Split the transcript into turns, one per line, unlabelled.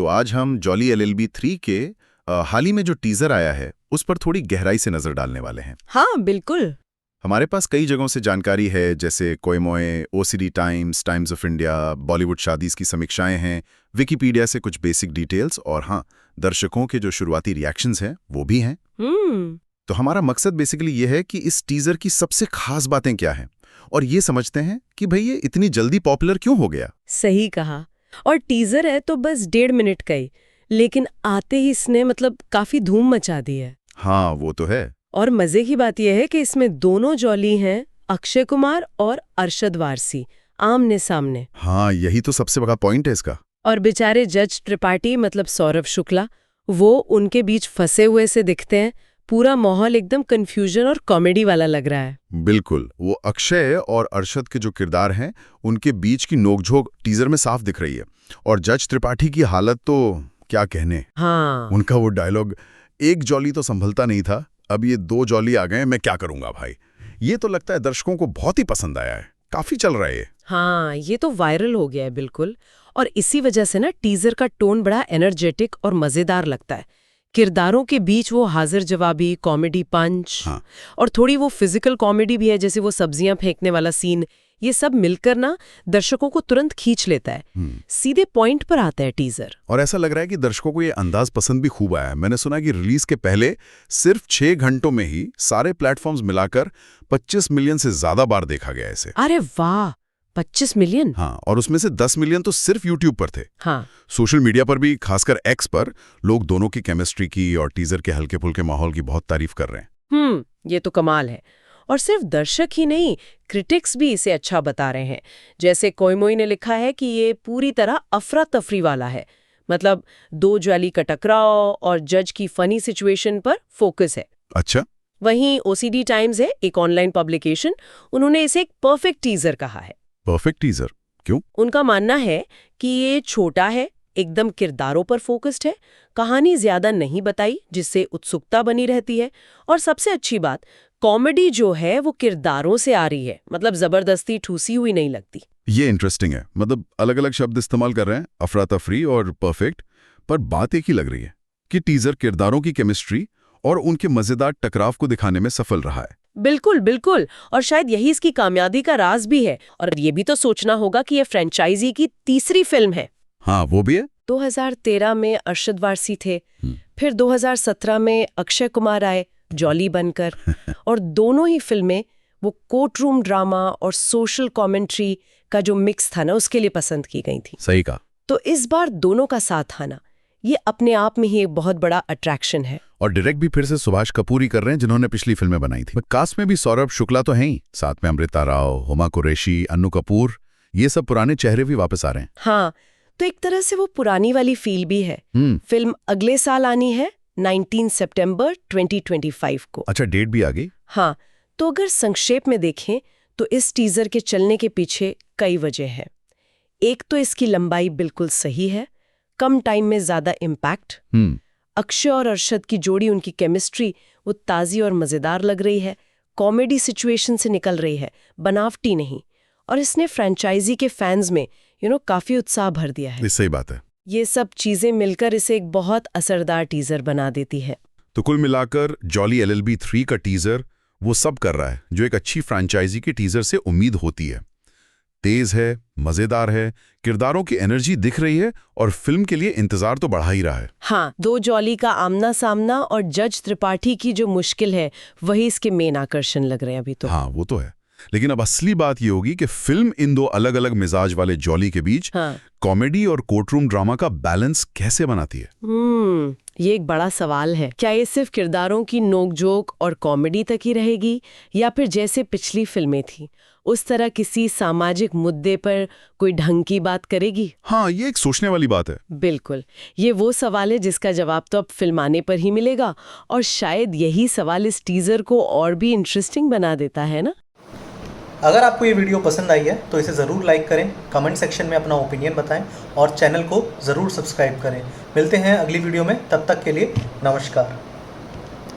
तो आज हम जॉली एलएलबी 3 के हाल ही में जो टीजर आया है उस पर थोड़ी गहराई से नजर डालने वाले हैं।
हाँ बिल्कुल।
हमारे पास कई जगहों से जानकारी है, जैसे Koimoi, OCD Times, Times of India, Bollywood Shaadis की समीक्षाएं हैं, विकिपीडिया से कुछ बेसिक डिटेल्स और हाँ, दर्शकों के जो शुरुआती रिएक्शंस हैं वो भी हैं। तो हमारा मकसद बेसिकली ये है कि इस टीजर की सबसे खास बातें क्या हैं और ये समझते हैं कि भाई ये इतनी जल्दी पॉपुलर क्यों हो गया।
सही कहा। और टीजर है तो बस 1.5 मिनट का ही, लेकिन आते ही इसने काफी धूम मचा दी है।
हाँ वो तो है।
और मजे की बात यह है कि इसमें दोनों जॉली हैं, अक्षय कुमार और अरशद वारसी, आमने सामने।
हाँ यही तो सबसे बड़ा पॉइंट है इसका।
और बेचारे जज त्रिपाठी सौरभ शुक्ला, वो उनके बीच फंसे हुए से दिखते हैं। पूरा माहौल एकदम कंफ्यूजन और कॉमेडी वाला लग रहा है।
बिल्कुल, वो अक्षय और अरशद के जो किरदार हैं उनके बीच की नोकझोंक टीजर में साफ दिख रही है। और जज त्रिपाठी की हालत तो क्या कहने।
हाँ,
उनका वो डायलॉग, एक जॉली तो संभलता नहीं था, अब ये 2 जॉली आ गए, मैं क्या करूंगा भाई। ये तो लगता है दर्शकों को बहुत ही पसंद आया है, काफी चल रहा है ये।
हाँ, ये तो वायरल हो गया है बिल्कुल। और इसी वजह से ना टीजर का टोन बड़ा एनर्जेटिक और मजेदार लगता है। किरदारों के बीच वो हाजिर जवाबी कॉमेडी पंच,
हाँ।
और थोड़ी वो फिजिकल कॉमेडी भी है, जैसे वो सब्जियां फेंकने वाला सीन। ये सब मिलकर ना दर्शकों को तुरंत खींच लेता है। सीधे पॉइंट पर आता है टीजर।
और ऐसा लग रहा है कि दर्शकों को ये अंदाज पसंद भी खूब आया है। मैंने सुना कि रिलीज के पहले सिर्फ 6 घंटों में ही सारे प्लेटफॉर्म्स मिलाकर 25 मिलियन से ज्यादा बार देखा गया इसे।
अरे वाह, 25 मिलियन।
हाँ, और उसमें से 10 मिलियन तो सिर्फ यूट्यूब पर थे।
हाँ,
सोशल मीडिया पर भी, खासकर एक्स पर, लोग दोनों की केमिस्ट्री की और टीजर के हल्के फुल्के माहौल की बहुत तारीफ कर रहे हैं।
ये तो कमाल है। और सिर्फ दर्शक ही नहीं, क्रिटिक्स भी इसे अच्छा बता रहे हैं। जैसे कोयमोई ने लिखा है कि ये पूरी तरह अफरा तफरी वाला है, 2 ज्वाली का टकराव और जज की फनी सिचुएशन पर फोकस है।
अच्छा।
वहीं ओसीडी टाइम्स है, एक ऑनलाइन पब्लिकेशन, उन्होंने इसे एक परफेक्ट टीजर कहा है।
परफेक्ट टीजर क्यों?
उनका मानना है कि ये छोटा है, एकदम किरदारों पर फोकस्ड है, कहानी ज्यादा नहीं बताई, जिससे उत्सुकता बनी रहती है। और सबसे अच्छी बात, कॉमेडी जो है वो किरदारों से आ रही है, जबरदस्ती ठूसी हुई नहीं लगती।
ये इंटरेस्टिंग है। अलग अलग शब्द इस्तेमाल कर रहे हैं, अफरा तफरी और परफेक्ट, पर बात एक ही लग रही है कि टीजर किरदारों की केमिस्ट्री और उनके मजेदार टकराव को दिखाने में सफल रहा है।
बिल्कुल बिल्कुल। और शायद यही इसकी कामयाबी का राज भी है। और ये भी तो सोचना होगा कि ये फ्रेंचाइजी की तीसरी फिल्म है।
हाँ वो भी है।
2013 में अरशद वारसी थे, फिर 2017 में अक्षय कुमार आए जॉली बनकर। और दोनों ही फिल्में वो कोर्ट रूम ड्रामा और सोशल कमेंट्री का जो मिक्स था ना, उसके लिए पसंद की गई थी।
सही कहा।
तो इस बार दोनों का साथ आना, ये अपने आप में ही एक बहुत बड़ा अट्रैक्शन है।
और डायरेक्ट भी फिर से सुभाष कपूर ही कर रहे हैं, जिन्होंने पिछली फिल्में बनाई थी। कास्ट में भी सौरभ शुक्ला तो हैं ही, साथ में अमृता राव, हुमा कुरैशी, अन्नू कपूर, ये सब पुराने चेहरे भी वापस आ रहे हैं।
हाँ, तो एक तरह से वो पुरानी वाली फील भी है। फिल्म अगले साल आनी है, 19 सितंबर 2025 को।
अच्छा, डेट भी आ गई।
हाँ, तो अगर संक्षेप में देखें तो इस टीजर के चलने के पीछे कई वजह है। एक तो इसकी लंबाई बिल्कुल सही है, कम टाइम में ज्यादा इम्पैक्ट। अक्षय और अरशद की जोड़ी, उनकी केमिस्ट्री वो ताजी और मजेदार लग रही है, कॉमेडी सिचुएशन से निकल रही है, बनावटी नहीं। और इसने फ्रेंचाइजी के फैंस में काफी उत्साह भर दिया है।
सही बात है।
ये सब चीजें मिलकर इसे एक बहुत असरदार टीजर बना देती है।
तो कुल मिलाकर जॉली एलएलबी 3 का टीजर वो सब कर रहा है जो एक अच्छी फ्रेंचाइजी के टीजर से उम्मीद होती है। तेज है, मजेदार है, किरदारों की एनर्जी दिख रही है और फिल्म के लिए इंतजार तो बढ़ा ही रहा है।
हाँ, 2 जॉली का आमना सामना और जज त्रिपाठी की जो मुश्किल है, वही इसके मेन आकर्षण लग रहे हैं अभी तो।
हाँ वो तो है, लेकिन अब असली बात ये होगी कि फिल्म इन 2 अलग अलग मिजाज वाले जॉली के बीच कॉमेडी और कोर्टरूम ड्रामा का बैलेंस कैसे बनाती है।
ये एक बड़ा सवाल है। क्या ये सिर्फ किरदारों की नोकझोंक और कॉमेडी तक ही रहेगी, या फिर जैसे पिछली फिल्में थी उस तरह किसी सामाजिक मुद्दे पर कोई ढंग की बात करेगी?
हाँ, ये एक सोचने वाली बात है।
बिल्कुल, ये वो सवाल है जिसका जवाब तो अब फिल्म आने पर ही मिलेगा। और शायद यही सवाल इस टीजर को और भी इंटरेस्टिंग बना देता है ना।
अगर आपको ये वीडियो पसंद आई है तो इसे ज़रूर लाइक करें, कमेंट सेक्शन में अपना ओपिनियन बताएं और चैनल को ज़रूर सब्सक्राइब करें। मिलते हैं अगली वीडियो में, तब तक के लिए नमस्कार।